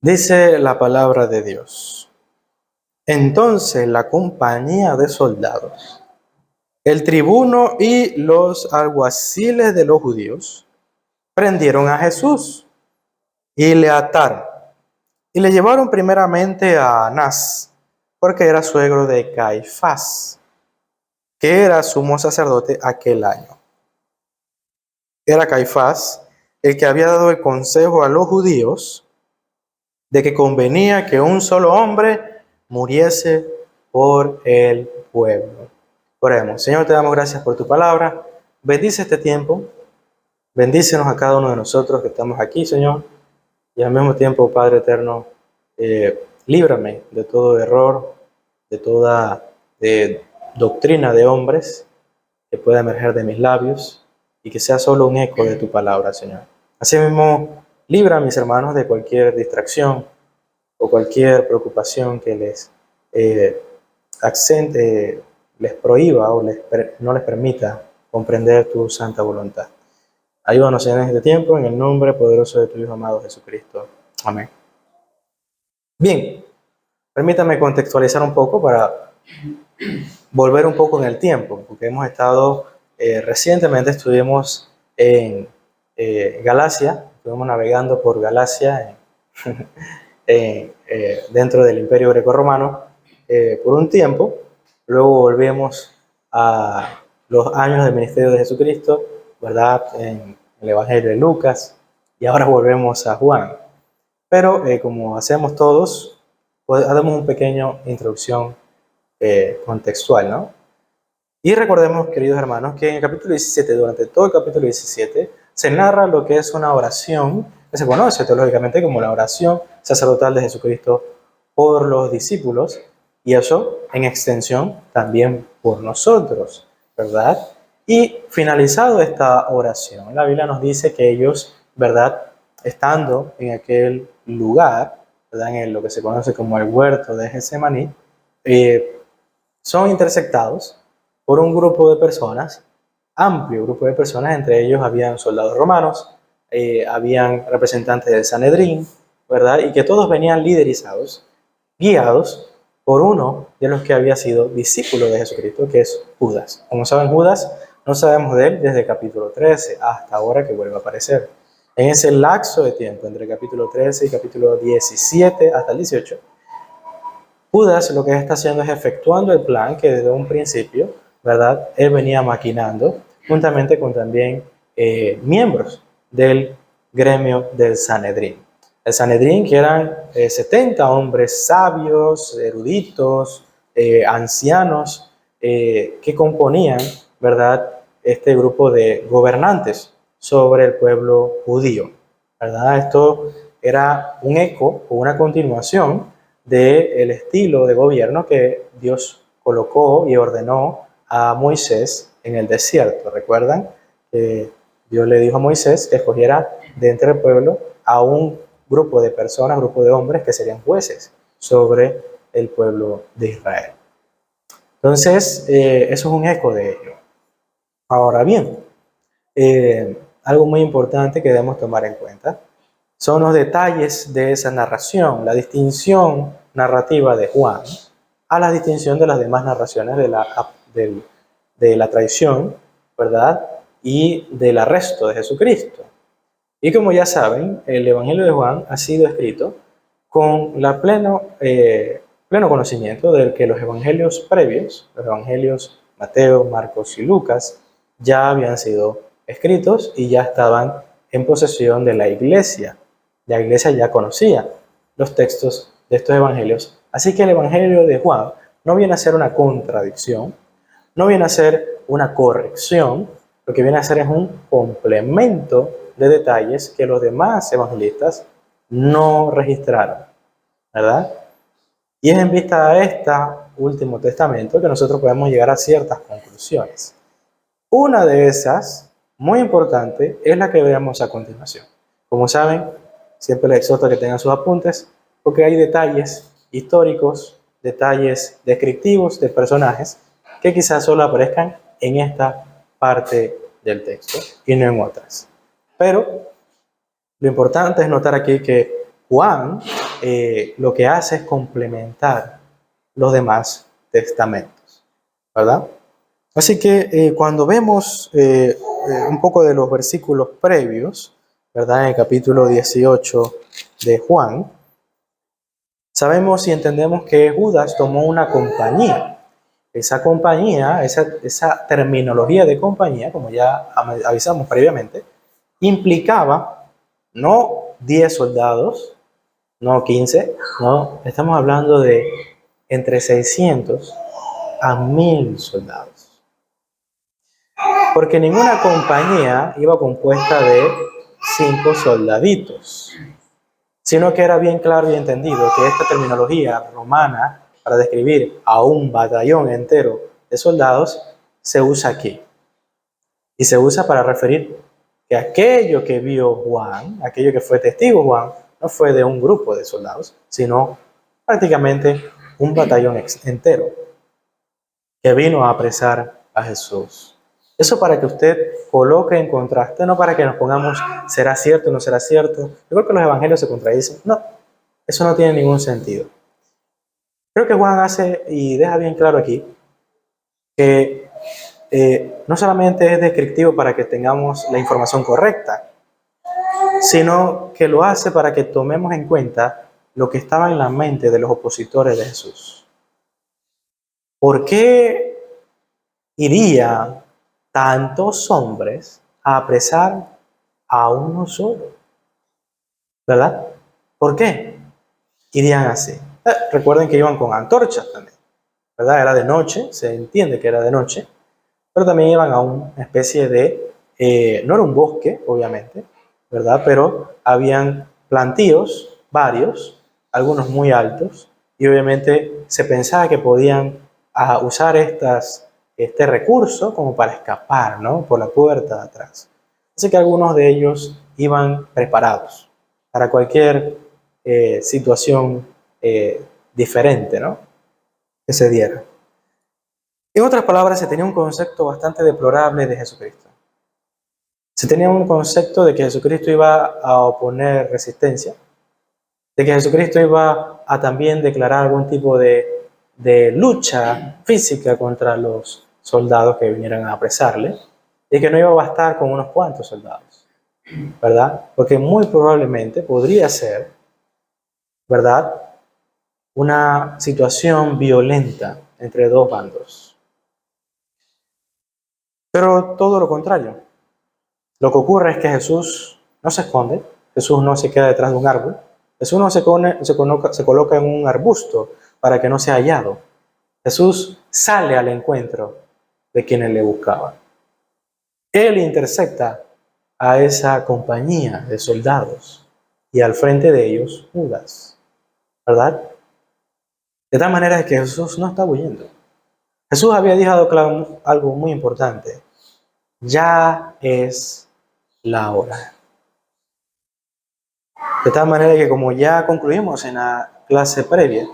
Dice la palabra de Dios. Entonces la compañía de soldados, el tribuno y los alguaciles de los judíos prendieron a Jesús y le ataron y le llevaron primeramente a Anás, porque era suegro de Caifás, que era sumo sacerdote aquel año. Era Caifás el que había dado el consejo a los judíos de que convenía que un solo hombre muriese por el pueblo. Oremos. Señor, te damos gracias por tu palabra. Bendice este tiempo. Bendícenos a cada uno de nosotros que estamos aquí, Señor. Y al mismo tiempo, Padre eterno, líbrame de todo error, de toda doctrina de hombres que pueda emerger de mis labios y que sea solo un eco de tu palabra, Señor. Asimismo, libra a mis hermanos de cualquier distracción o cualquier preocupación que les les prohíba o no les permita comprender tu santa voluntad. Ayúdanos en este tiempo, en el nombre poderoso de tu Hijo amado Jesucristo. Amén. Bien, permítame contextualizar un poco para volver un poco en el tiempo, porque hemos estado, recientemente estuvimos en Galacia, estuvimos navegando por Galacia dentro del Imperio Grecorromano por un tiempo. Luego volvemos a los años del ministerio de Jesucristo, ¿verdad? En el Evangelio de Lucas, y ahora volvemos a Juan. Pero como hacemos todos, pues hacemos una pequeña introducción contextual, ¿no? Y recordemos, queridos hermanos, que en el capítulo 17, durante todo el capítulo 17, se narra lo que es una oración que se conoce teológicamente como la oración sacerdotal de Jesucristo por los discípulos, y eso en extensión también por nosotros, ¿verdad? Y finalizado esta oración, la Biblia nos dice que ellos, ¿verdad?, estando en aquel lugar, ¿verdad?, en lo que se conoce como el huerto de Getsemaní, son intersectados por un grupo de personas, amplio grupo de personas. Entre ellos habían soldados romanos, habían representantes del Sanedrín, ¿verdad? Y que todos venían liderizados, guiados por uno de los que había sido discípulo de Jesucristo, que es Judas. Como saben, Judas, no sabemos de él desde el capítulo 13 hasta ahora que vuelve a aparecer. En ese lapso de tiempo, entre el capítulo 13 y capítulo 17 hasta el 18, Judas lo que está haciendo es efectuando el plan que desde un principio, ¿verdad?, él venía maquinando, juntamente con también miembros del gremio del Sanedrín. El Sanedrín, que eran 70 hombres sabios, eruditos, ancianos, que componían, ¿verdad?, este grupo de gobernantes sobre el pueblo judío, ¿verdad? Esto era un eco o una continuación del estilo de gobierno que Dios colocó y ordenó a Moisés en el desierto. ¿Recuerdan? Dios le dijo a Moisés que escogiera de entre el pueblo a un grupo de personas, grupo de hombres que serían jueces sobre el pueblo de Israel. Entonces, eso es un eco de ello. Ahora bien, algo muy importante que debemos tomar en cuenta son los detalles de esa narración, la distinción narrativa de Juan a la distinción de las demás narraciones de la traición, ¿verdad?, y del arresto de Jesucristo. Y como ya saben, el Evangelio de Juan ha sido escrito con la pleno conocimiento de que los evangelios previos, los evangelios Mateo, Marcos y Lucas, ya habían sido escritos y ya estaban en posesión de la iglesia. La iglesia ya conocía los textos de estos evangelios. Así que el Evangelio de Juan no viene a ser una contradicción, no viene a ser una corrección, lo que viene a ser es un complemento de detalles que los demás evangelistas no registraron, ¿verdad? Y es en vista a este último testamento que nosotros podemos llegar a ciertas conclusiones. Una de esas, muy importante, es la que veremos a continuación. Como saben, siempre les exhorto a que tengan sus apuntes, porque hay detalles históricos, detalles descriptivos de personajes que quizás solo aparezcan en esta parte del texto y no en otras. Pero lo importante es notar aquí que Juan lo que hace es complementar los demás testamentos, ¿verdad? Así que cuando vemos un poco de los versículos previos, ¿verdad? En el capítulo 18 de Juan, sabemos y entendemos que Judas tomó una compañía. Esa compañía, esa terminología de compañía, como ya avisamos previamente, implicaba no 10 soldados, no 15, no, estamos hablando de entre 600 a 1000 soldados. Porque ninguna compañía iba compuesta de 5 soldaditos, sino que era bien claro y entendido que esta terminología romana para describir a un batallón entero de soldados se usa aquí. Y se usa para referir que aquello que vio Juan, aquello que fue testigo Juan, no fue de un grupo de soldados, sino prácticamente un batallón entero que vino a apresar a Jesús. Eso para que usted coloque en contraste, no para que nos pongamos, ¿será cierto o no será cierto? Yo creo que los evangelios se contradicen. No, eso no tiene ningún sentido. Creo que Juan hace y deja bien claro aquí que no solamente es descriptivo para que tengamos la información correcta, sino que lo hace para que tomemos en cuenta lo que estaba en la mente de los opositores de Jesús. ¿Por qué iría tantos hombres a apresar a uno solo? ¿Verdad? ¿Por qué irían así? Recuerden que iban con antorchas también, ¿verdad? Era de noche, se entiende que era de noche, pero también iban a una especie de, no era un bosque, obviamente, ¿verdad? Pero habían plantíos, varios, algunos muy altos, y obviamente se pensaba que podían usar este recurso como para escapar, ¿no? Por la puerta de atrás. Así que algunos de ellos iban preparados para cualquier situación diferente, ¿no? Que se diera. En otras palabras, se tenía un concepto bastante deplorable de Jesucristo. Se tenía un concepto de que Jesucristo iba a oponer resistencia, de que Jesucristo iba a también declarar algún tipo de lucha física contra los soldados que vinieran a apresarle, y que no iba a bastar con unos cuantos soldados, ¿verdad? Porque muy probablemente podría ser, ¿verdad?, una situación violenta entre dos bandos. Pero todo lo contrario. Lo que ocurre es que Jesús no se esconde, Jesús no se queda detrás de un árbol, Jesús no se coloca en un arbusto para que no sea hallado. Jesús sale al encuentro de quienes le buscaban. Él intercepta a esa compañía de soldados y al frente de ellos Judas, ¿verdad? De tal manera que Jesús no está huyendo. Jesús había dejado claro algo muy importante. Ya es la hora. De tal manera que, como ya concluimos en la clase previa,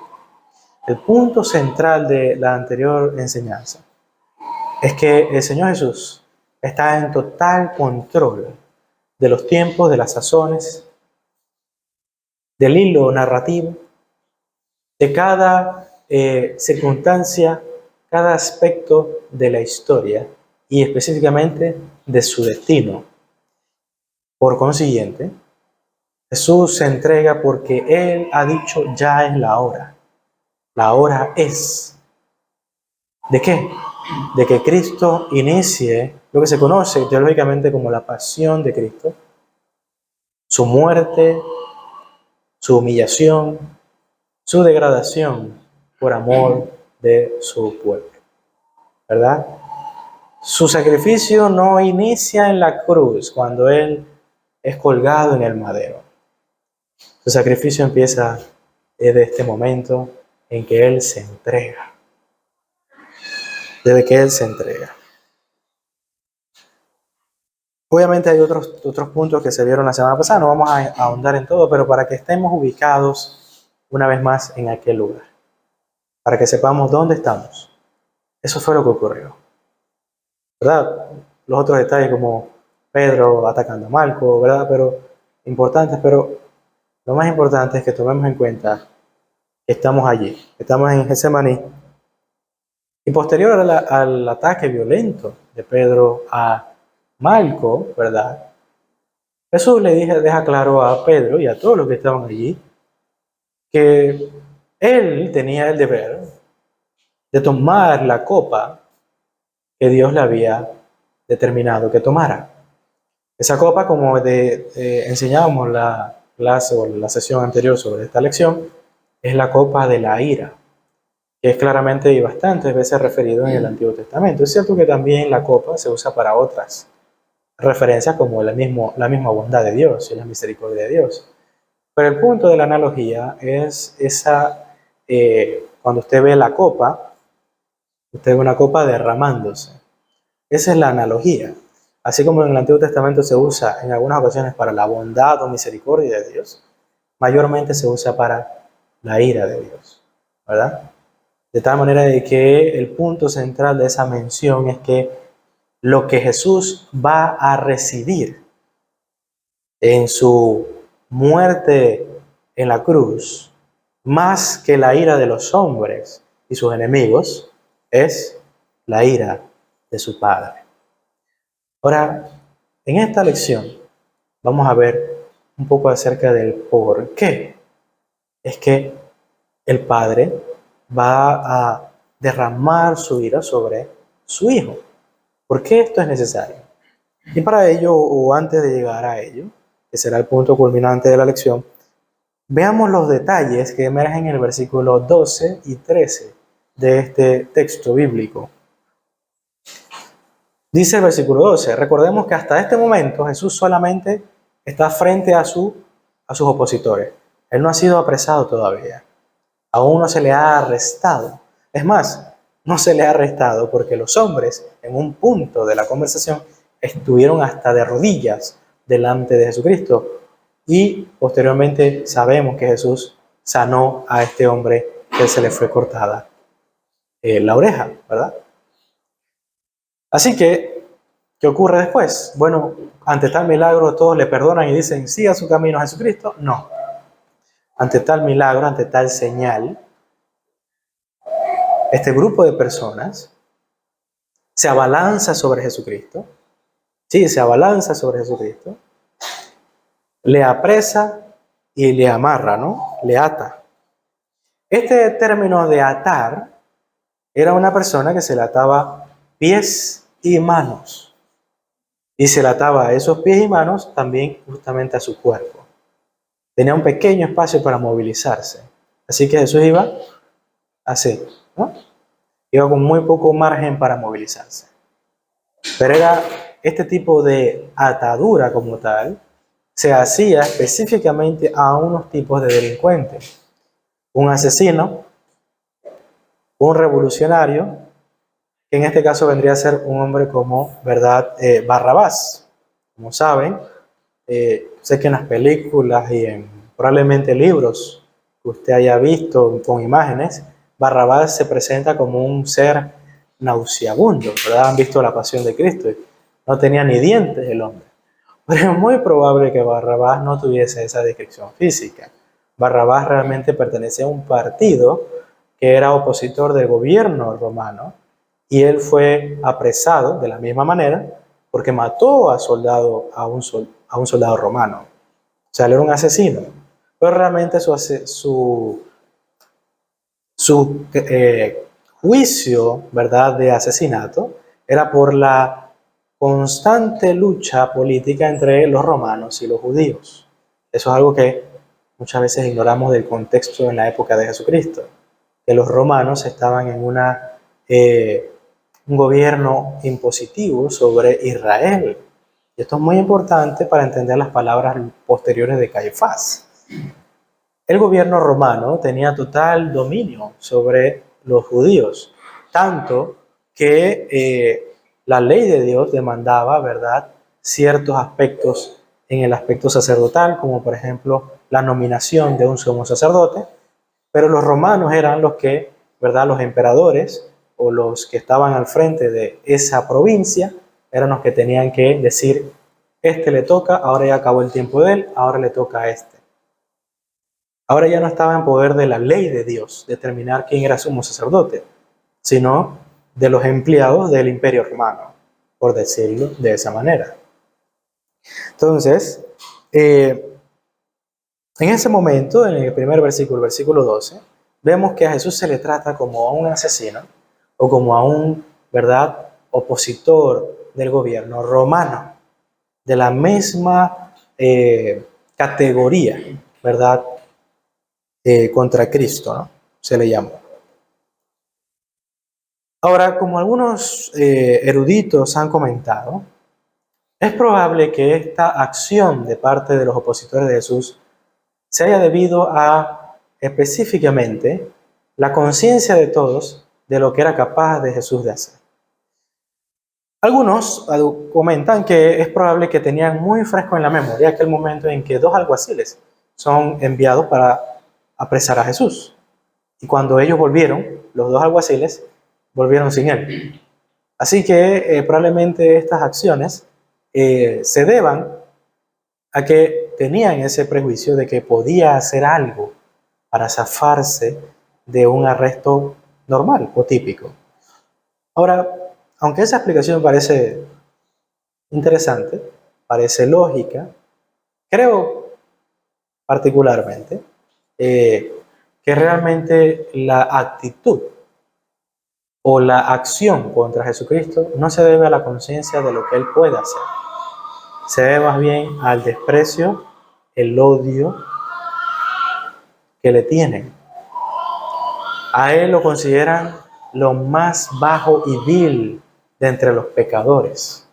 el punto central de la anterior enseñanza es que el Señor Jesús está en total control de los tiempos, de las sazones, del hilo narrativo, de cada circunstancia, cada aspecto de la historia y específicamente de su destino. Por consiguiente, Jesús se entrega porque Él ha dicho ya es la hora. La hora es. ¿De qué? De que Cristo inicie lo que se conoce teológicamente como la pasión de Cristo, su muerte, su humillación, su degradación por amor de su pueblo. ¿Verdad? Su sacrificio no inicia en la cruz cuando Él es colgado en el madero. Su sacrificio empieza desde este momento en que Él se entrega. Desde que Él se entrega. Obviamente hay otros puntos que se vieron la semana pasada, no vamos a ahondar en todo, pero para que estemos ubicados una vez más en aquel lugar, para que sepamos dónde estamos. Eso fue lo que ocurrió, ¿verdad? Los otros detalles como Pedro atacando a Malco, ¿verdad? Pero importantes, pero lo más importante es que tomemos en cuenta que estamos allí, que estamos en Getsemaní. Y posterior al ataque violento de Pedro a Malco, ¿verdad? Jesús deja claro a Pedro y a todos los que estaban allí que él tenía el deber de tomar la copa que Dios le había determinado que tomara. Esa copa, como enseñábamos la clase o la sesión anterior sobre esta lección, es la copa de la ira, que es claramente y bastantes veces referido en el Antiguo Testamento. Es cierto que también la copa se usa para otras referencias como la misma bondad de Dios y la misericordia de Dios. Pero el punto de la analogía es cuando usted ve la copa, usted ve una copa derramándose. Esa es la analogía. Así como en el Antiguo Testamento se usa en algunas ocasiones para la bondad o misericordia de Dios, mayormente se usa para la ira de Dios, ¿verdad? De tal manera de que el punto central de esa mención es que lo que Jesús va a recibir en su muerte en la cruz, más que la ira de los hombres y sus enemigos, es la ira de su Padre. Ahora, en esta lección vamos a ver un poco acerca del por qué es que el Padre va a derramar su ira sobre su Hijo. ¿Por qué esto es necesario? Y para ello, o antes de llegar a ello, que será el punto culminante de la lección, veamos los detalles que emergen en el versículo 12 y 13 de este texto bíblico. Dice el versículo 12, recordemos que hasta este momento Jesús solamente está frente a sus opositores. Él no ha sido apresado todavía. Aún no se le ha arrestado. Es más, no se le ha arrestado porque los hombres, en un punto de la conversación, estuvieron hasta de rodillas delante de Jesucristo. Y posteriormente sabemos que Jesús sanó a este hombre que se le fue cortada la oreja, ¿verdad? Así que, ¿qué ocurre después? Bueno, ante tal milagro todos le perdonan y dicen, siga su camino a Jesucristo. No. Ante tal milagro, ante tal señal, este grupo de personas se abalanza sobre Jesucristo. Sí, se abalanza sobre Jesucristo. Le apresa y le amarra, ¿no? Le ata. Este término de atar era una persona que se le ataba pies y manos. Y se le ataba a esos pies y manos también justamente a su cuerpo. Tenía un pequeño espacio para movilizarse. Así que Jesús iba así, ¿no? Iba con muy poco margen para movilizarse. Pero era este tipo de atadura como tal, se hacía específicamente a unos tipos de delincuentes. Un asesino, un revolucionario, que en este caso vendría a ser un hombre como, ¿verdad? Barrabás. Como saben, sé que en las películas y en probablemente libros que usted haya visto con imágenes, Barrabás se presenta como un ser nauseabundo, ¿verdad? Han visto la pasión de Cristo. No tenía ni dientes el hombre. Pero es muy probable que Barrabás no tuviese esa descripción física. Barrabás realmente pertenecía a un partido que era opositor del gobierno romano y él fue apresado de la misma manera porque mató a un soldado romano. O sea, él era un asesino. Pero realmente su juicio, ¿verdad?, de asesinato era por la constante lucha política entre los romanos y los judíos. Eso es algo que muchas veces ignoramos del contexto en la época de Jesucristo, que los romanos estaban en un gobierno impositivo sobre Israel. Y esto es muy importante para entender las palabras posteriores de Caifás. El gobierno romano tenía total dominio sobre los judíos, tanto que la ley de Dios demandaba, ¿verdad?, ciertos aspectos en el aspecto sacerdotal, como por ejemplo la nominación de un sumo sacerdote, pero los romanos eran los que, ¿verdad?, los emperadores o los que estaban al frente de esa provincia, eran los que tenían que decir, este le toca, ahora ya acabó el tiempo de él, ahora le toca a este. Ahora ya no estaba en poder de la ley de Dios determinar quién era sumo sacerdote, sino de los empleados del Imperio Romano, por decirlo de esa manera. Entonces, en ese momento, en el primer versículo, versículo 12, vemos que a Jesús se le trata como a un asesino o como a un, ¿verdad?, opositor del gobierno romano, de la misma categoría, ¿verdad?, contra Cristo, ¿no? Se le llamó. Ahora, como algunos eruditos han comentado, es probable que esta acción de parte de los opositores de Jesús se haya debido a específicamente la conciencia de todos de lo que era capaz de Jesús de hacer. Algunos comentan que es probable que tenían muy fresco en la memoria aquel momento en que dos alguaciles son enviados para apresar a Jesús. Y cuando ellos volvieron, los dos alguaciles volvieron sin él. Así que probablemente estas acciones se deban a que tenían ese prejuicio de que podía hacer algo para zafarse de un arresto normal o típico. Ahora, aunque esa explicación parece interesante, parece lógica, creo particularmente que realmente la actitud o la acción contra Jesucristo no se debe a la conciencia de lo que Él puede hacer. Se debe más bien al desprecio, el odio que le tienen. A Él lo consideran lo más bajo y vil de entre los pecadores.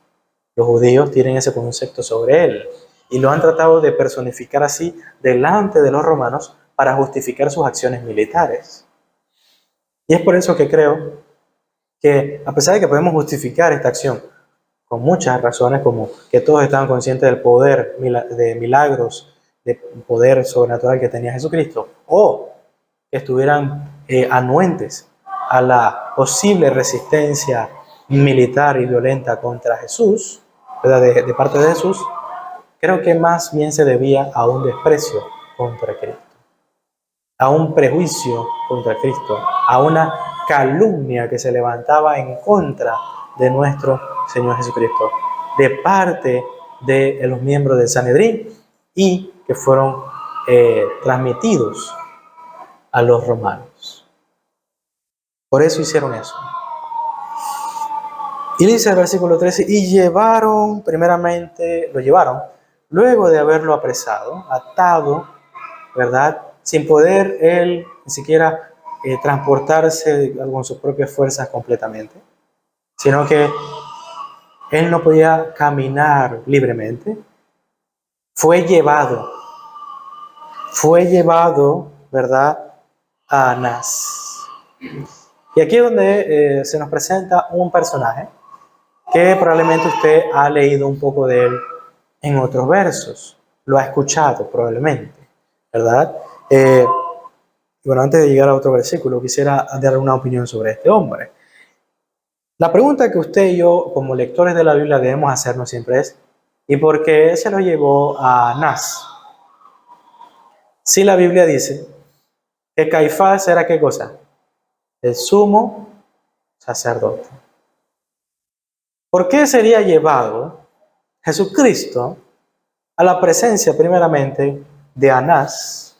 Los judíos tienen ese concepto sobre Él y lo han tratado de personificar así delante de los romanos para justificar sus acciones militares. Y es por eso que creo que, a pesar de que podemos justificar esta acción con muchas razones, como que todos estaban conscientes del poder de milagros, del poder sobrenatural que tenía Jesucristo, o que estuvieran anuentes a la posible resistencia militar y violenta contra Jesús, ¿verdad? De parte de Jesús, creo que más bien se debía a un desprecio contra Cristo, a un prejuicio contra Cristo, a una calumnia que se levantaba en contra de nuestro Señor Jesucristo, de parte de los miembros del Sanedrín y que fueron transmitidos a los romanos. Por eso hicieron eso. Y dice el versículo 13, y lo llevaron, luego de haberlo apresado, atado, ¿verdad? Sin poder él ni siquiera transportarse con sus propias fuerzas completamente, sino que él no podía caminar libremente. Fue llevado, ¿verdad?, a Anás. Y aquí es donde se nos presenta un personaje que probablemente usted ha leído un poco de él en otros versos, lo ha escuchado probablemente, ¿verdad? Bueno, antes de llegar a otro versículo, quisiera dar una opinión sobre este hombre. La pregunta que usted y yo, como lectores de la Biblia, debemos hacernos siempre es, ¿y por qué se lo llevó a Anás? Si la Biblia dice que Caifás era, ¿qué cosa? El sumo sacerdote. ¿Por qué sería llevado Jesucristo a la presencia primeramente de Anás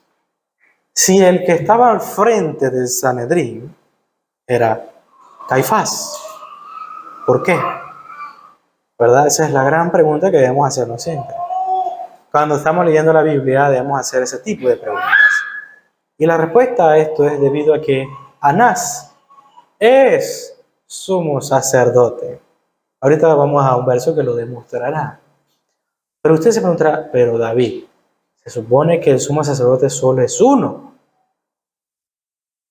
si el que estaba al frente del Sanedrín era Caifás? ¿Por qué? ¿Verdad? Esa es la gran pregunta que debemos hacernos siempre. Cuando estamos leyendo la Biblia debemos hacer ese tipo de preguntas. Y la respuesta a esto es debido a que Anás es sumo sacerdote. Ahorita vamos a un verso que lo demostrará. Pero usted se preguntará, pero David, se supone que el sumo sacerdote solo es uno.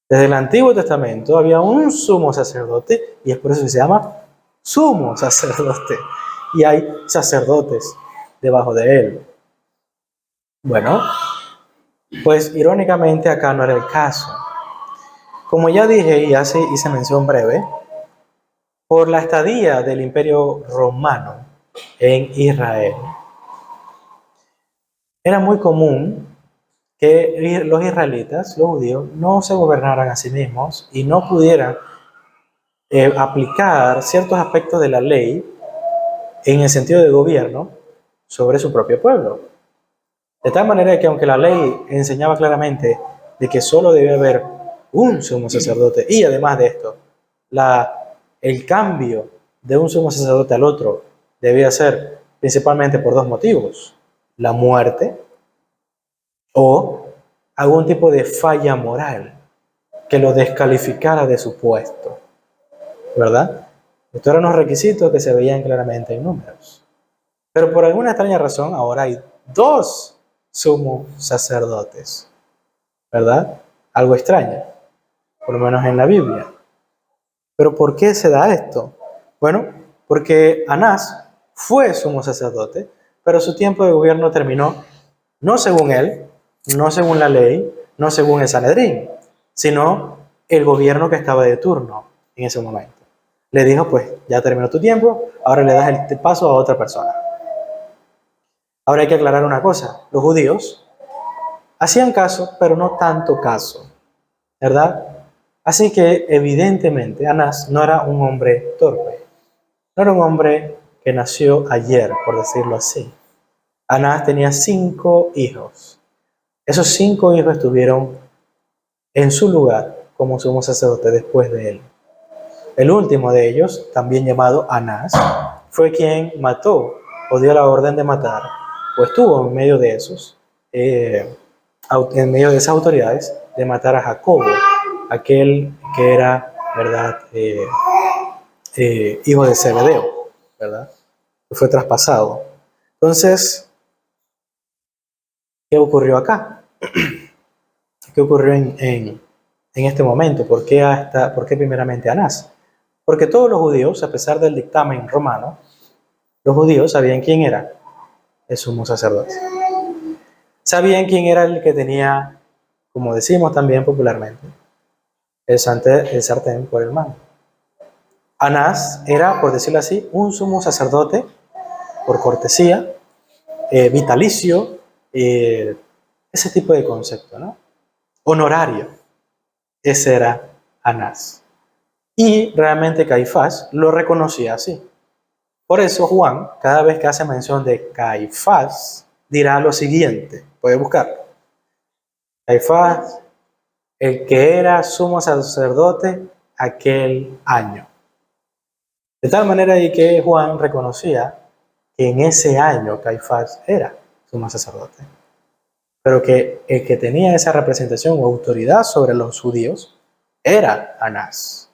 Desde el Antiguo Testamento había un sumo sacerdote y es por eso que se llama sumo sacerdote. Y hay sacerdotes debajo de él. Bueno, pues irónicamente acá no era el caso. Como ya dije y hice mención breve, por la estadía del Imperio Romano en Israel, era muy común que los israelitas, los judíos, no se gobernaran a sí mismos y no pudieran aplicar ciertos aspectos de la ley en el sentido de gobierno sobre su propio pueblo. De tal manera que aunque la ley enseñaba claramente de que solo debía haber un sumo sacerdote y además de esto, el cambio de un sumo sacerdote al otro debía ser principalmente por dos motivos: la muerte o algún tipo de falla moral que lo descalificara de su puesto, ¿verdad? Estos eran los requisitos que se veían claramente en Números. Pero por alguna extraña razón ahora hay dos sumos sacerdotes, ¿verdad? Algo extraño, por lo menos en la Biblia. ¿Pero por qué se da esto? Bueno, porque Anás fue sumo sacerdote, pero su tiempo de gobierno terminó no según él, no según la ley, no según el Sanedrín, sino el gobierno que estaba de turno en ese momento. Le dijo, pues ya terminó tu tiempo, ahora le das el paso a otra persona. Ahora hay que aclarar una cosa: los judíos hacían caso, pero no tanto caso, ¿verdad? Así que evidentemente Anás no era un hombre torpe, no era un hombre que nació ayer, por decirlo así. Anás tenía 5 hijos. Esos 5 hijos estuvieron en su lugar como sumo sacerdote después de él. El último de ellos, también llamado Anás, fue quien mató o dio la orden de matar, o estuvo en medio de en medio de esas autoridades, de matar a Jacobo, aquel que era, ¿verdad?, hijo de Zebedeo, ¿verdad?, que fue traspasado. Entonces, ¿qué ocurrió acá? ¿Qué ocurrió en este momento? ¿Por qué primeramente Anás? Porque todos los judíos, a pesar del dictamen romano, los judíos sabían quién era el sumo sacerdote. Sabían quién era el que tenía, como decimos también popularmente, el sartén por el mango. Anás era, por decirlo así, un sumo sacerdote por cortesía, vitalicio, ese tipo de concepto, ¿no? Honorario. Ese era Anás. Y realmente Caifás lo reconocía así. Por eso Juan, cada vez que hace mención de Caifás, dirá lo siguiente. Puede buscar. Caifás, el que era sumo sacerdote aquel año. De tal manera que Juan reconocía que en ese año Caifás era sumo sacerdote, pero que el que tenía esa representación o autoridad sobre los judíos era Anás.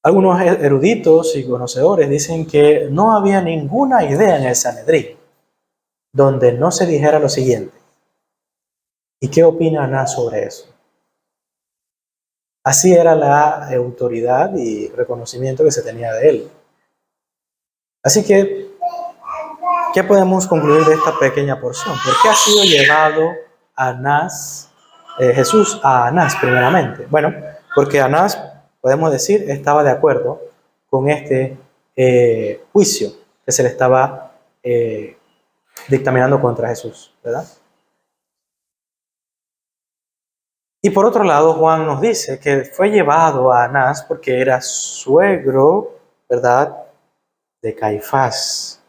Algunos eruditos y conocedores dicen que no había ninguna idea en el Sanedrín donde no se dijera lo siguiente. ¿Y qué opina Anás sobre eso? Así era la autoridad y reconocimiento que se tenía de él. Así que, ¿qué podemos concluir de esta pequeña porción? ¿Por qué ha sido llevado Jesús a Anás primeramente? Bueno, porque Anás, podemos decir, estaba de acuerdo con este juicio que se le estaba dictaminando contra Jesús, ¿verdad? Y por otro lado, Juan nos dice que fue llevado a Anás porque era suegro, ¿verdad?, de Caifás.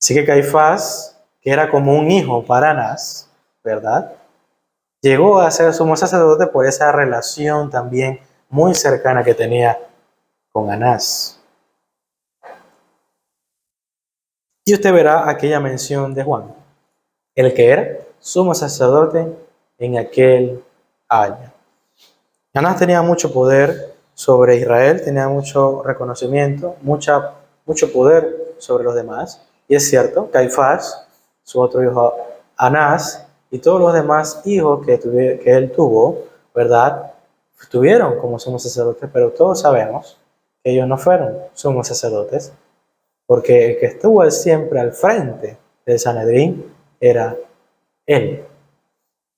Así que Caifás, que era como un hijo para Anás, ¿verdad?, llegó a ser sumo sacerdote por esa relación también muy cercana que tenía con Anás. Y usted verá aquella mención de Juan, el que era sumo sacerdote en aquel año. Anás tenía mucho poder sobre Israel, tenía mucho reconocimiento, mucho poder sobre los demás. Y es cierto, Caifás, su otro hijo Anás, y todos los demás hijos que él tuvo, ¿verdad?, estuvieron como sumos sacerdotes, pero todos sabemos que ellos no fueron sumos sacerdotes, porque el que estuvo siempre al frente del Sanedrín era él,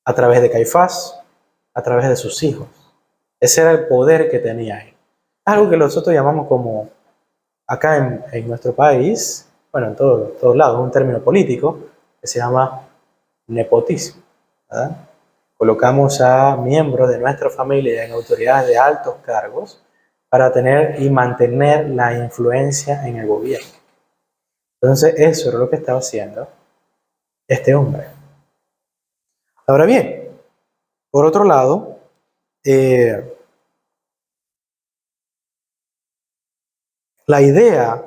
a través de Caifás, a través de sus hijos. Ese era el poder que tenía él. Algo que nosotros llamamos como, acá en nuestro país, bueno, en todos lados, un término político que se llama nepotismo, ¿verdad? Colocamos a miembros de nuestra familia en autoridades de altos cargos para tener y mantener la influencia en el gobierno. Entonces, eso es lo que estaba haciendo este hombre. Ahora bien, por otro lado, la idea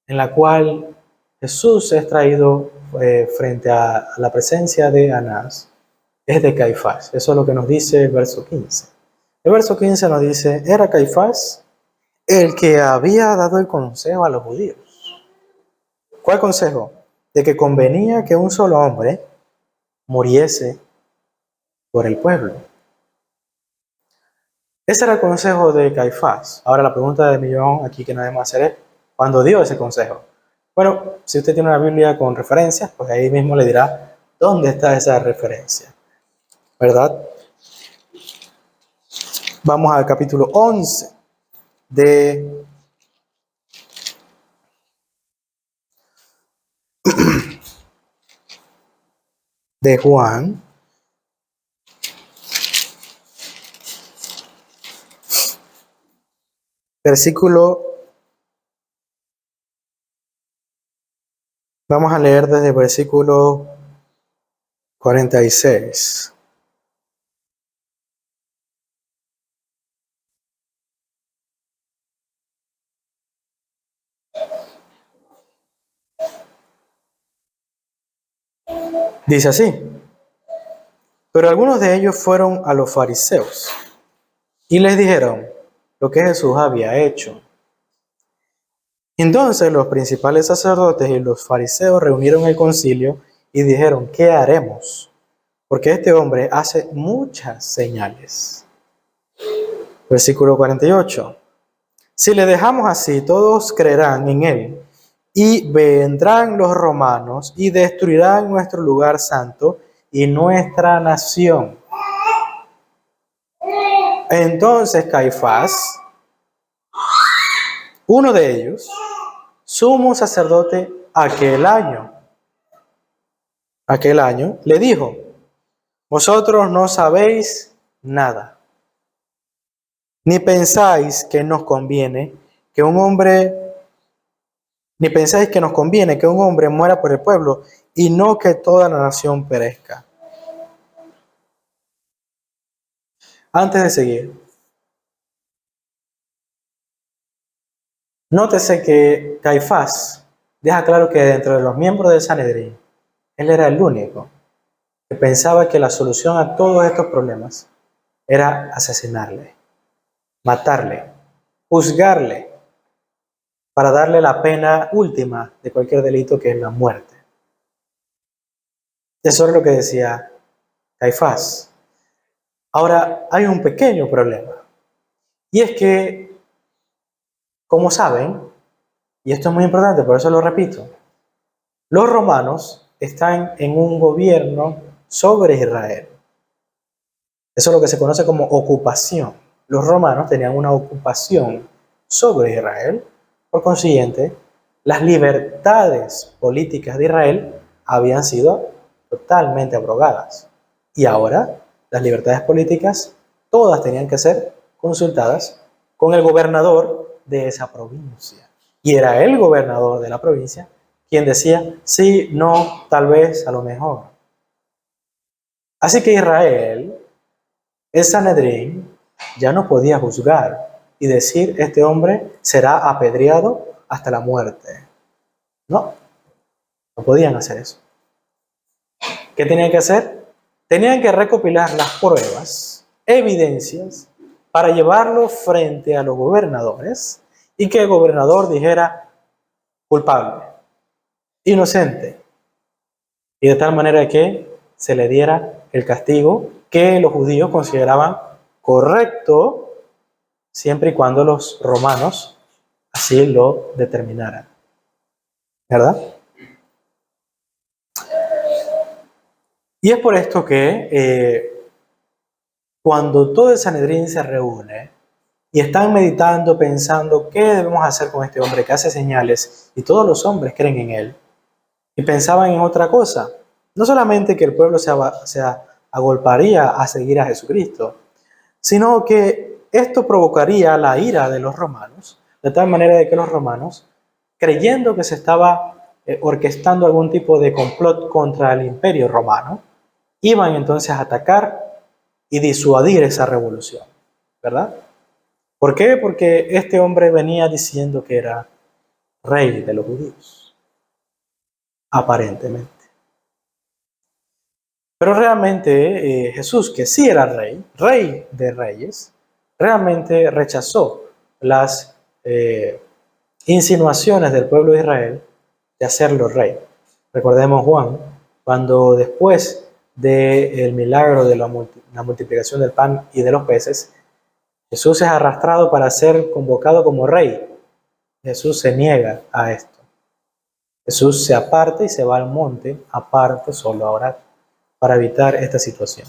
en la cual Jesús es traído frente a la presencia de Anás es de Caifás. Eso es lo que nos dice el verso 15. El verso 15 nos dice, era Caifás el que había dado el consejo a los judíos. ¿Cuál consejo? De que convenía que un solo hombre muriese por el pueblo. Ese era el consejo de Caifás. Ahora la pregunta del millón aquí que no debemos hacer es, ¿cuándo dio ese consejo? Bueno, si usted tiene una Biblia con referencias, pues ahí mismo le dirá dónde está esa referencia, ¿verdad? Vamos al capítulo 11 de Juan. Vamos a leer desde el versículo 46. Dice así, pero algunos de ellos fueron a los fariseos y les dijeron lo que Jesús había hecho. Entonces los principales sacerdotes y los fariseos reunieron el concilio y dijeron, ¿qué haremos? Porque este hombre hace muchas señales. Versículo 48. Si le dejamos así, todos creerán en él, y vendrán los romanos y destruirán nuestro lugar santo y nuestra nación. Entonces Caifás, uno de ellos, sumo sacerdote aquel año, le dijo, vosotros no sabéis nada, ni pensáis que nos conviene que un hombre muera por el pueblo y no que toda la nación perezca. Antes de seguir, nótese que Caifás deja claro que dentro de los miembros del Sanedrín, él era el único que pensaba que la solución a todos estos problemas era asesinarle, matarle, juzgarle, para darle la pena última de cualquier delito, que es la muerte. Eso es lo que decía Caifás. Ahora, hay un pequeño problema, y es que, como saben, y esto es muy importante, por eso lo repito, los romanos están en un gobierno sobre Israel. Eso es lo que se conoce como ocupación. Los romanos tenían una ocupación sobre Israel. Por consiguiente, las libertades políticas de Israel habían sido totalmente abrogadas. Y ahora, las libertades políticas, todas tenían que ser consultadas con el gobernador de esa provincia. Y era el gobernador de la provincia quien decía, sí, no, tal vez, a lo mejor. Así que Israel, el Sanedrín, ya no podía juzgar y decir, este hombre será apedreado hasta la muerte. No podían hacer eso. ¿Qué tenían que hacer? Tenían que recopilar las pruebas, evidencias, para llevarlo frente a los gobernadores y que el gobernador dijera culpable, inocente, y de tal manera que se le diera el castigo que los judíos consideraban correcto, siempre y cuando los romanos así lo determinaran. ¿Verdad? Y es por esto que cuando todo el Sanedrín se reúne y están meditando, pensando qué debemos hacer con este hombre que hace señales y todos los hombres creen en él, y pensaban en otra cosa, no solamente que el pueblo se agolparía a seguir a Jesucristo, sino que esto provocaría la ira de los romanos, de tal manera de que los romanos, creyendo que se estaba orquestando algún tipo de complot contra el imperio romano, iban entonces a atacar y disuadir esa revolución, ¿verdad? ¿Por qué? Porque este hombre venía diciendo que era rey de los judíos, aparentemente. Pero realmente Jesús, que sí era rey de reyes, realmente rechazó las insinuaciones del pueblo de Israel de hacerlo rey. Recordemos Juan, cuando después del milagro de la multiplicación del pan y de los peces, Jesús es arrastrado para ser convocado como rey. Jesús se niega a esto. Jesús se aparta y se va al monte, aparte, solo a orar, para evitar esta situación.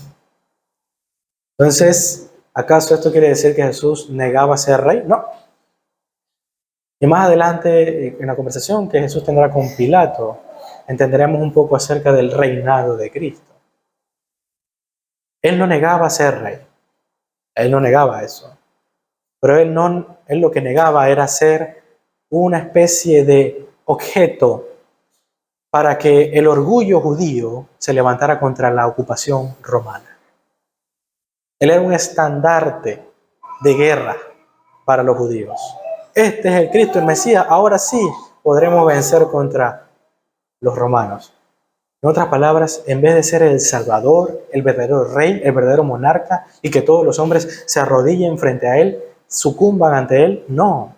Entonces, ¿acaso esto quiere decir que Jesús negaba ser rey? No. Y más adelante, en la conversación que Jesús tendrá con Pilato, entenderemos un poco acerca del reinado de Cristo. Él no negaba ser rey. Él no negaba eso. Pero él lo que negaba era ser una especie de objeto para que el orgullo judío se levantara contra la ocupación romana. Él era un estandarte de guerra para los judíos. Este es el Cristo, el Mesías. Ahora sí podremos vencer contra los romanos. En otras palabras, en vez de ser el Salvador, el verdadero rey, el verdadero monarca, y que todos los hombres se arrodillen frente a él, sucumban ante él, no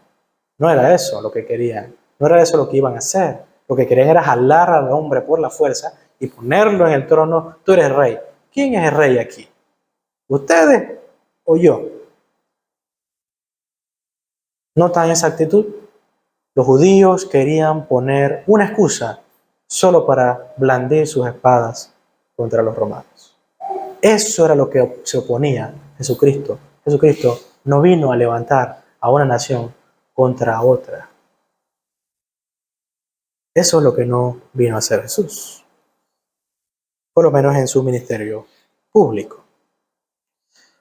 era eso lo que querían, no era eso lo que iban a hacer. Lo que querían era jalar al hombre por la fuerza y ponerlo en el trono. Tú eres rey. ¿Quién es el rey aquí? ¿Ustedes o yo? ¿Notan esa actitud? Los judíos querían poner una excusa solo para blandir sus espadas contra los romanos. Eso era lo que se oponía Jesucristo. Jesucristo no vino a levantar a una nación contra otra. Eso es lo que no vino a hacer Jesús, por lo menos en su ministerio público.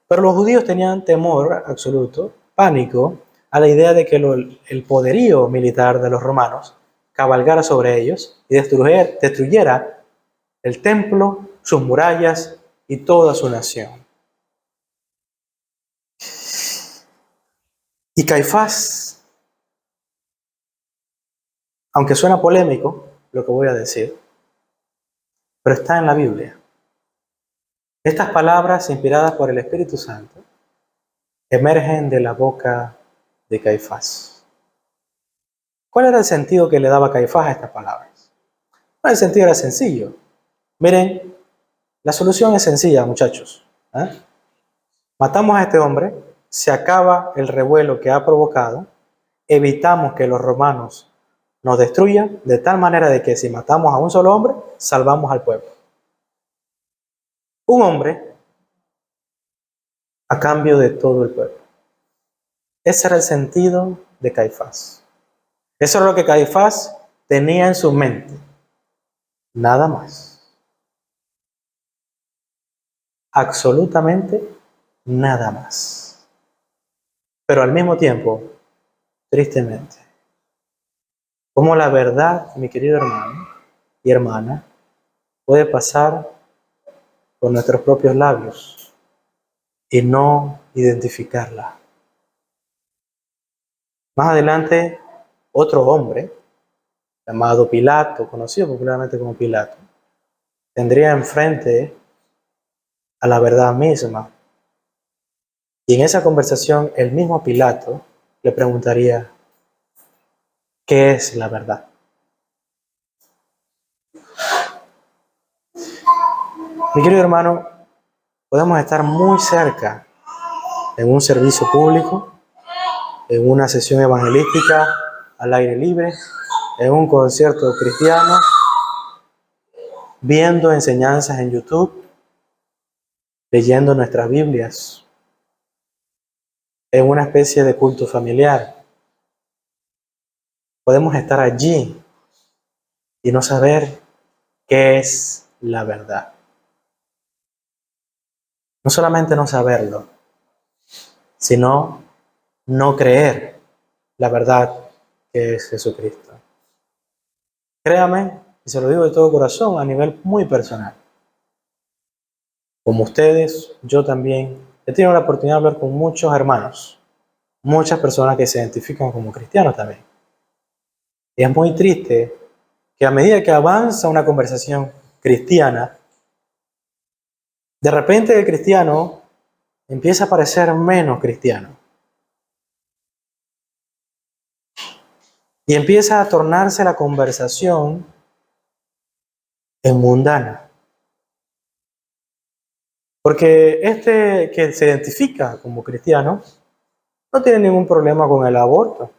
Pero los judíos tenían temor absoluto, pánico, a la idea de que el poderío militar de los romanos cabalgara sobre ellos y destruyera el templo, sus murallas y toda su nación. Y Caifás, aunque suena polémico lo que voy a decir, pero está en la Biblia. Estas palabras, inspiradas por el Espíritu Santo, emergen de la boca de Caifás. ¿Cuál era el sentido que le daba Caifás a estas palabras? Bueno, el sentido era sencillo. Miren, la solución es sencilla, muchachos. Matamos a este hombre, se acaba el revuelo que ha provocado, evitamos que los romanos nos destruyan, de tal manera de que si matamos a un solo hombre, salvamos al pueblo. Un hombre a cambio de todo el pueblo. Ese era el sentido de Caifás. Eso era lo que Caifás tenía en su mente. Nada más. Absolutamente nada más. Pero al mismo tiempo, tristemente, como la verdad, mi querido hermano y hermana, puede pasar por nuestros propios labios y no identificarla. Más adelante, otro hombre, llamado Pilato, conocido popularmente como Pilato, tendría enfrente a la verdad misma. Y en esa conversación, el mismo Pilato le preguntaría, ¿qué es la verdad? Mi querido hermano, podemos estar muy cerca en un servicio público, en una sesión evangelística al aire libre, en un concierto cristiano, viendo enseñanzas en YouTube, leyendo nuestras Biblias, en una especie de culto familiar. Podemos estar allí y no saber qué es la verdad. No solamente no saberlo, sino no creer la verdad que es Jesucristo. Créame, y se lo digo de todo corazón, a nivel muy personal. Como ustedes, yo también he tenido la oportunidad de hablar con muchos hermanos, muchas personas que se identifican como cristianos también. Y es muy triste que a medida que avanza una conversación cristiana, de repente el cristiano empieza a parecer menos cristiano. Y empieza a tornarse la conversación en mundana. Porque este que se identifica como cristiano no tiene ningún problema con el aborto.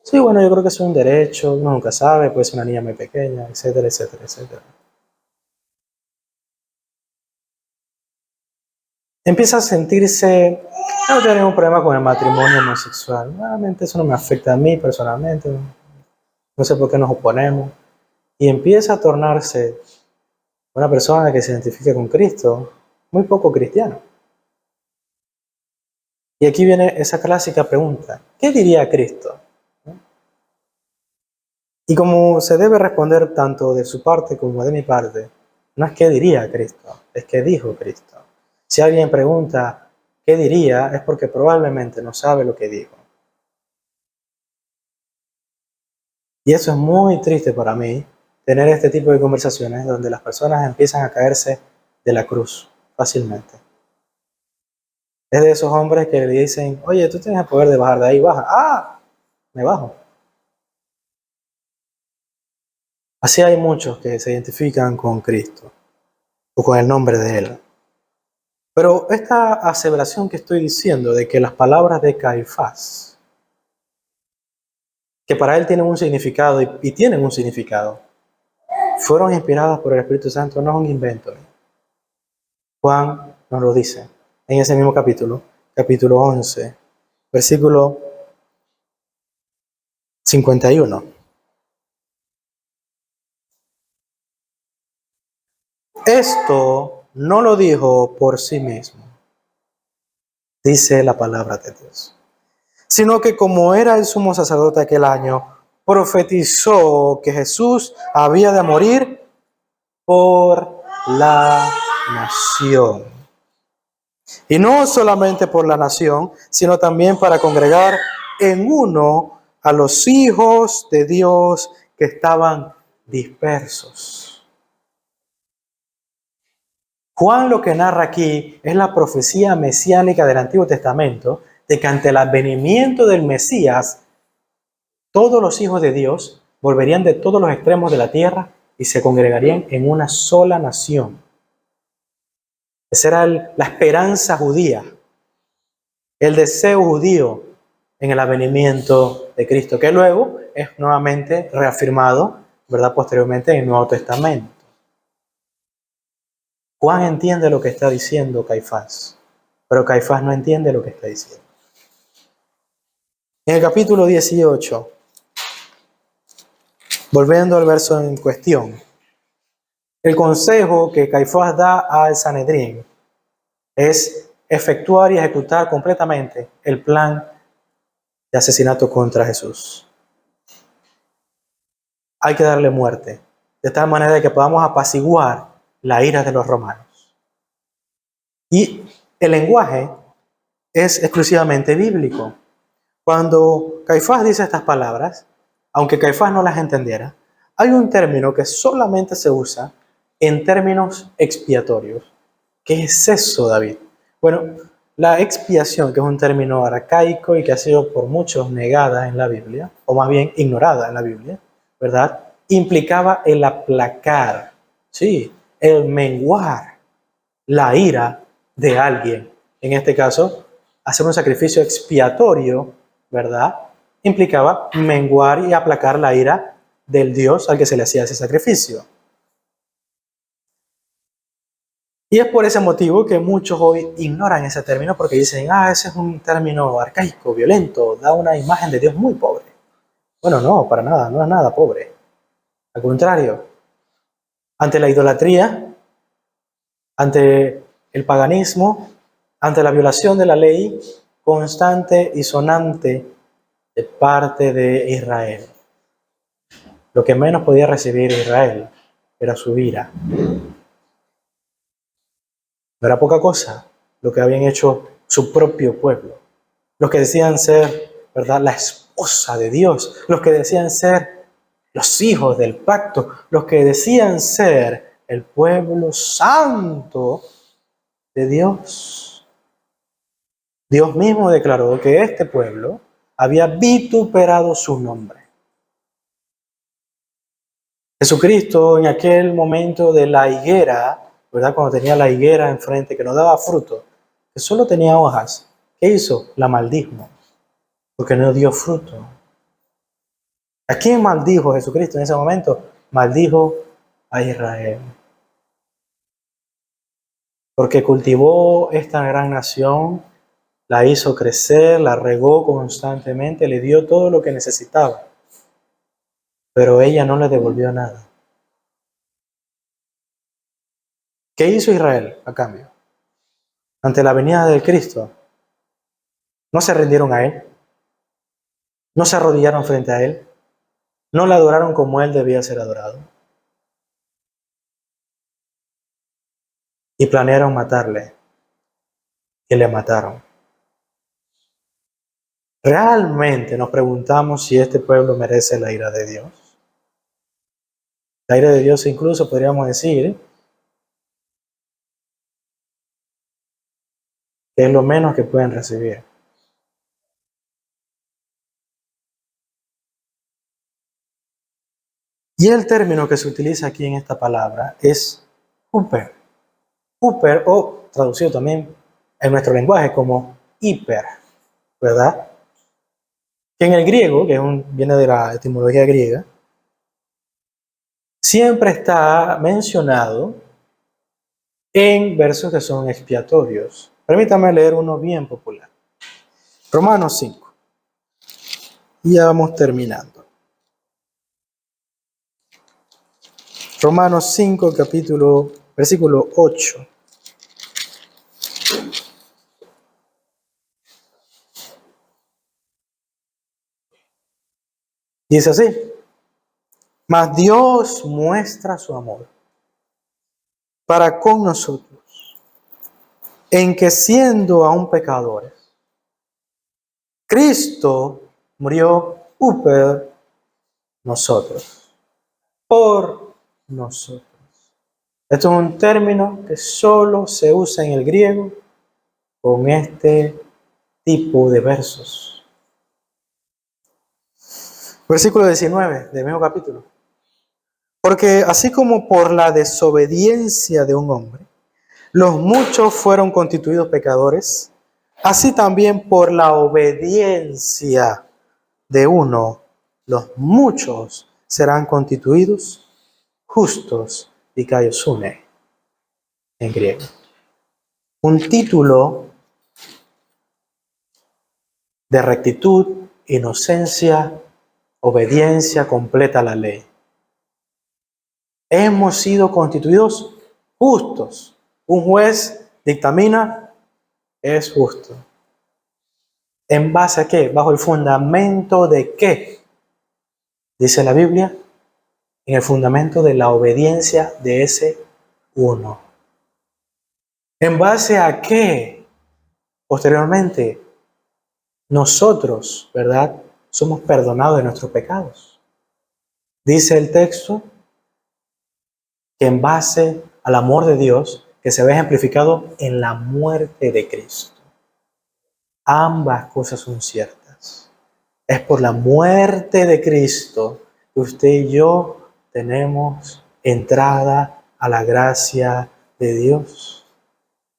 Sí, bueno, yo creo que es un derecho, uno nunca sabe, puede ser una niña muy pequeña, etcétera, etcétera, etcétera. Empieza a sentirse, no tiene ningún problema con el matrimonio homosexual. Realmente eso no me afecta a mí personalmente, no sé por qué nos oponemos. Y empieza a tornarse una persona que se identifica con Cristo muy poco cristiano. Y aquí viene esa clásica pregunta, ¿qué diría Cristo? Y como se debe responder tanto de su parte como de mi parte, no es qué diría Cristo, es qué dijo Cristo. Si alguien pregunta qué diría, es porque probablemente no sabe lo que dijo. Y eso es muy triste para mí, tener este tipo de conversaciones donde las personas empiezan a caerse de la cruz fácilmente. Es de esos hombres que le dicen, oye, tú tienes el poder de bajar de ahí, baja. ¡Ah! Me bajo. Así hay muchos que se identifican con Cristo o con el nombre de Él. Pero esta aseveración que estoy diciendo de que las palabras de Caifás, que para él tienen un significado y tienen un significado, fueron inspiradas por el Espíritu Santo, no es un invento. Juan nos lo dice en ese mismo capítulo, capítulo 11, versículo 51. Esto no lo dijo por sí mismo, dice la palabra de Dios, sino que como era el sumo sacerdote aquel año, profetizó que Jesús había de morir por la nación. Y no solamente por la nación, sino también para congregar en uno a los hijos de Dios que estaban dispersos. Juan lo que narra aquí es la profecía mesiánica del Antiguo Testamento de que ante el advenimiento del Mesías, todos los hijos de Dios volverían de todos los extremos de la tierra y se congregarían en una sola nación. Esa era la esperanza judía, el deseo judío en el advenimiento de Cristo, que luego es nuevamente reafirmado, ¿verdad?, posteriormente en el Nuevo Testamento. Juan entiende lo que está diciendo Caifás, pero Caifás no entiende lo que está diciendo. En el capítulo 18, volviendo al verso en cuestión, el consejo que Caifás da al Sanedrín es efectuar y ejecutar completamente el plan de asesinato contra Jesús. Hay que darle muerte, de tal manera que podamos apaciguar la ira de los romanos. Y el lenguaje es exclusivamente bíblico. Cuando Caifás dice estas palabras, aunque Caifás no las entendiera, hay un término que solamente se usa en términos expiatorios. ¿Qué es eso, David? Bueno, la expiación, que es un término arcaico y que ha sido por muchos negada en la Biblia, o más bien ignorada en la Biblia, ¿verdad?, implicaba el aplacar, sí, el menguar la ira de alguien. En este caso, hacer un sacrificio expiatorio, ¿verdad?, implicaba menguar y aplacar la ira del Dios al que se le hacía ese sacrificio. Y es por ese motivo que muchos hoy ignoran ese término porque dicen, ese es un término arcaico, violento, da una imagen de Dios muy pobre. Bueno, no, para nada, no es nada pobre. Al contrario, ante la idolatría, ante el paganismo, ante la violación de la ley constante y sonante de parte de Israel. Lo que menos podía recibir Israel era su ira. No era poca cosa lo que habían hecho su propio pueblo. Los que decían ser, ¿verdad?, la esposa de Dios, los que decían ser los hijos del pacto, los que decían ser el pueblo santo de Dios. Dios mismo declaró que este pueblo había vituperado su nombre. Jesucristo, en aquel momento de la higuera, ¿verdad?, cuando tenía la higuera enfrente que no daba fruto, que solo tenía hojas, ¿qué hizo? La maldijo, porque no dio fruto. ¿A quién maldijo Jesucristo en ese momento? Maldijo a Israel. Porque cultivó esta gran nación, la hizo crecer, la regó constantemente, le dio todo lo que necesitaba. Pero ella no le devolvió nada. ¿Qué hizo Israel a cambio? Ante la venida del Cristo, no se rindieron a Él, no se arrodillaron frente a Él, no le adoraron como Él debía ser adorado. Y planearon matarle, y le mataron. ¿Realmente nos preguntamos si este pueblo merece la ira de Dios? La ira de Dios incluso podríamos decir que es lo menos que pueden recibir. Y el término que se utiliza aquí en esta palabra es huper. Huper, o traducido también en nuestro lenguaje como hiper, ¿verdad? Que en el griego, viene de la etimología griega, siempre está mencionado en versos que son expiatorios. Permítame leer uno bien popular. Romanos 5. Y ya vamos terminando. Romanos 5, versículo 8. Dice así: mas Dios muestra su amor para con nosotros, en que siendo aún pecadores, Cristo murió por nosotros, por nosotros. Esto es un término que solo se usa en el griego con este tipo de versos. Versículo 19 del mismo capítulo. Porque así como por la desobediencia de un hombre, los muchos fueron constituidos pecadores, así también por la obediencia de uno, los muchos serán constituidos justos, dikaiosune en griego. Un título de rectitud, inocencia, obediencia completa a la ley. Hemos sido constituidos justos. Un juez dictamina, es justo. ¿En base a qué? ¿Bajo el fundamento de qué? Dice la Biblia, en el fundamento de la obediencia de ese uno. ¿En base a qué? Posteriormente, nosotros, ¿verdad?, somos perdonados de nuestros pecados. Dice el texto que en base al amor de Dios, que se ve ejemplificado en la muerte de Cristo. Ambas cosas son ciertas. Es por la muerte de Cristo que usted y yo tenemos entrada a la gracia de Dios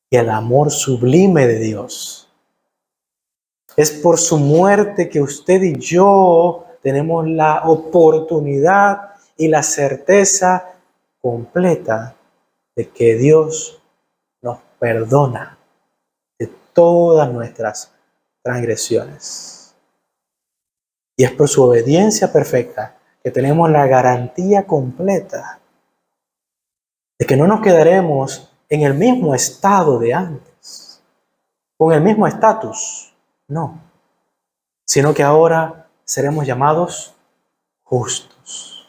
y al amor sublime de Dios. Es por su muerte que usted y yo tenemos la oportunidad y la certeza completa de que Dios nos perdona de todas nuestras transgresiones. Y es por su obediencia perfecta que tenemos la garantía completa de que no nos quedaremos en el mismo estado de antes, con el mismo estatus, no, sino que ahora seremos llamados justos.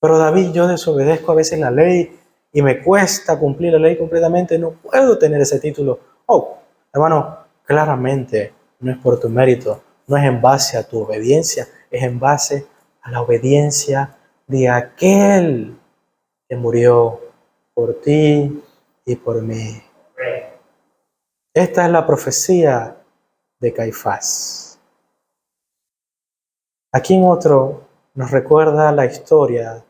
Pero David, yo desobedezco a veces la ley y me cuesta cumplir la ley completamente, no puedo tener ese título. Oh, hermano, claramente no es por tu mérito, no es en base a tu obediencia, es en base a la obediencia de aquel que murió por ti y por mí. Esta es la profecía de Caifás. Aquí en otro nos recuerda la historia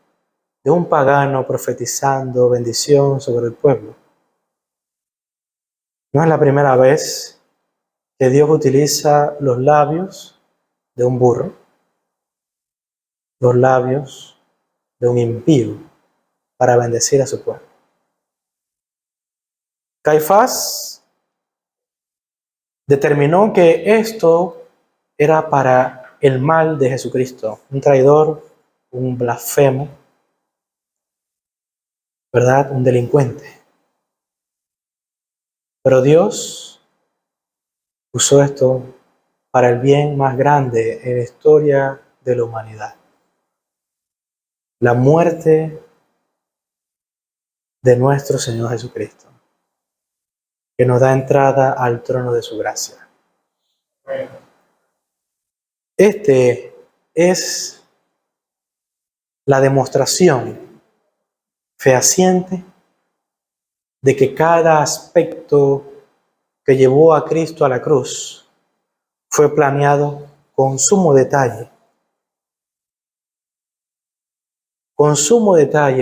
de un pagano profetizando bendición sobre el pueblo. No es la primera vez que Dios utiliza los labios de un burro, los labios de un impío para bendecir a su pueblo. Caifás determinó que esto era para el mal de Jesucristo, un traidor, un blasfemo, ¿verdad? Un delincuente. Pero Dios usó esto para el bien más grande en la historia de la humanidad. La muerte de nuestro Señor Jesucristo, que nos da entrada al trono de su gracia. Este es la demostración fehaciente de que cada aspecto que llevó a Cristo a la cruz fue planeado con sumo detalle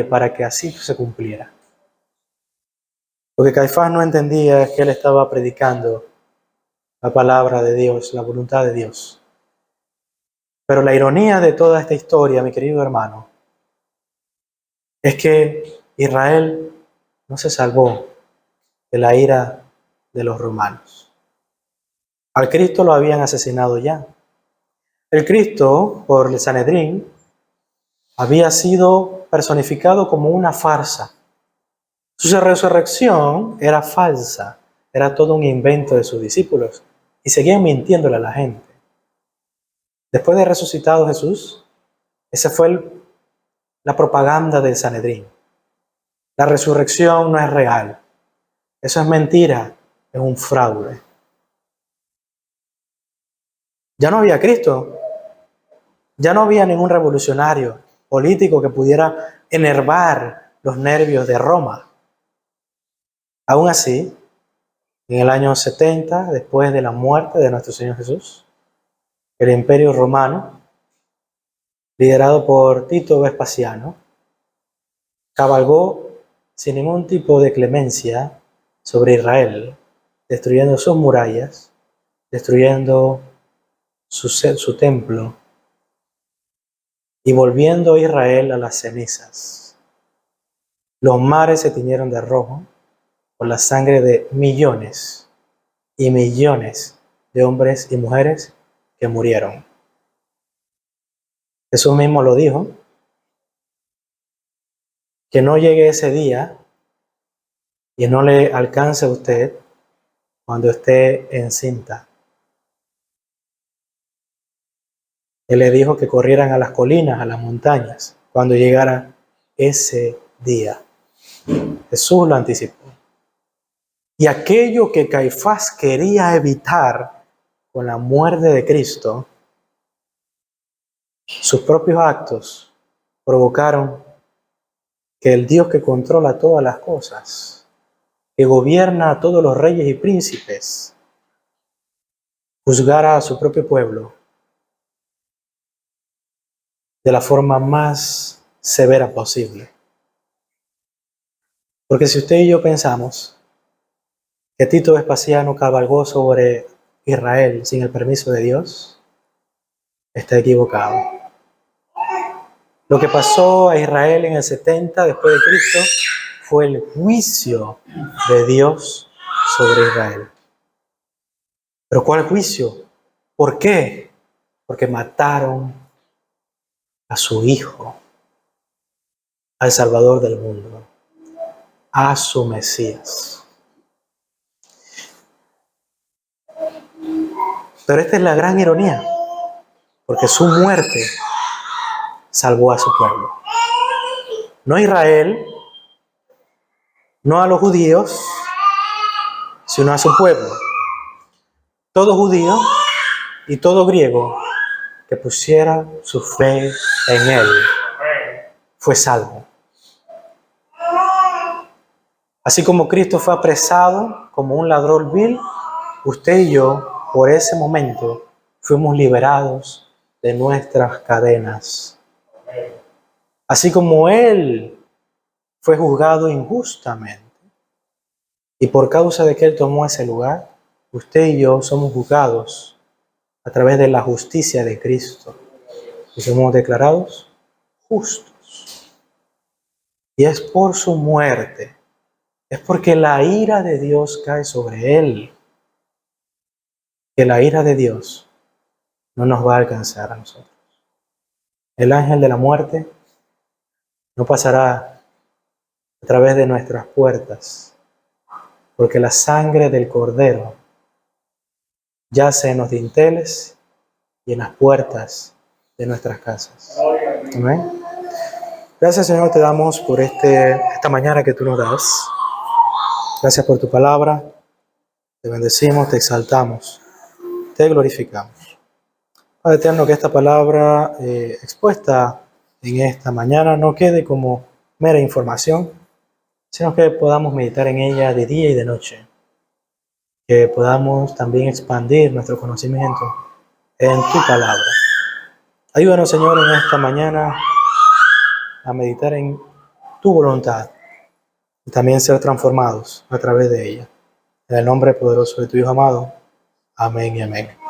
para que así se cumpliera. Lo que Caifás no entendía es que él estaba predicando la palabra de Dios, la voluntad de Dios. Pero la ironía de toda esta historia, mi querido hermano, es que Israel no se salvó de la ira de los romanos. Al Cristo lo habían asesinado ya. El Cristo, por el Sanedrín, había sido personificado como una farsa. Su resurrección era falsa, era todo un invento de sus discípulos y seguían mintiéndole a la gente. Después de resucitado Jesús, esa fue la propaganda del Sanedrín. La resurrección no es real. Eso es mentira, es un fraude. Ya no había Cristo, ya no había ningún revolucionario político que pudiera enervar los nervios de Roma. Aún así, en el año 70, después de la muerte de nuestro Señor Jesús, el Imperio Romano, liderado por Tito Vespasiano, cabalgó sin ningún tipo de clemencia sobre Israel, destruyendo sus murallas, destruyendo su templo y volviendo a Israel a las cenizas. Los mares se tiñeron de rojo por la sangre de millones y millones de hombres y mujeres que murieron. Jesús mismo lo dijo, que no llegue ese día y no le alcance a usted cuando esté encinta. Él le dijo que corrieran a las colinas, a las montañas, cuando llegara ese día. Jesús lo anticipó. Y aquello que Caifás quería evitar con la muerte de Cristo, sus propios actos provocaron que el Dios que controla todas las cosas, que gobierna a todos los reyes y príncipes, juzgara a su propio pueblo de la forma más severa posible. Porque si usted y yo pensamos que Tito Vespasiano cabalgó sobre Israel sin el permiso de Dios, está equivocado. Lo que pasó a Israel en el 70 después de Cristo fue el juicio de Dios sobre Israel. ¿Pero cuál juicio? ¿Por qué? Porque mataron a su Hijo, al Salvador del mundo. a su Mesías. Pero esta es la gran ironía, porque su muerte salvó a su pueblo. No a Israel, no a los judíos, sino a su pueblo. Todo judío y todo griego que pusiera su fe en él fue salvo. Así como Cristo fue apresado como un ladrón vil, usted y yo, por ese momento, fuimos liberados de nuestras cadenas. Así como Él fue juzgado injustamente, y por causa de que Él tomó ese lugar, usted y yo somos juzgados a través de la justicia de Cristo. Y somos declarados justos. Y es por su muerte, es porque la ira de Dios cae sobre Él, que la ira de Dios no nos va a alcanzar a nosotros. El ángel de la muerte no pasará a través de nuestras puertas, porque la sangre del Cordero yace en los dinteles y en las puertas de nuestras casas. Amén. Gracias, Señor, te damos por esta mañana que tú nos das. Gracias por tu palabra. Te bendecimos, te exaltamos, te glorificamos. Padre eterno, que esta palabra expuesta en esta mañana no quede como mera información, sino que podamos meditar en ella de día y de noche. Que podamos también expandir nuestro conocimiento en tu palabra. Ayúdanos, Señor, en esta mañana a meditar en tu voluntad y también ser transformados a través de ella. En el nombre poderoso de tu Hijo amado. Amén y amén.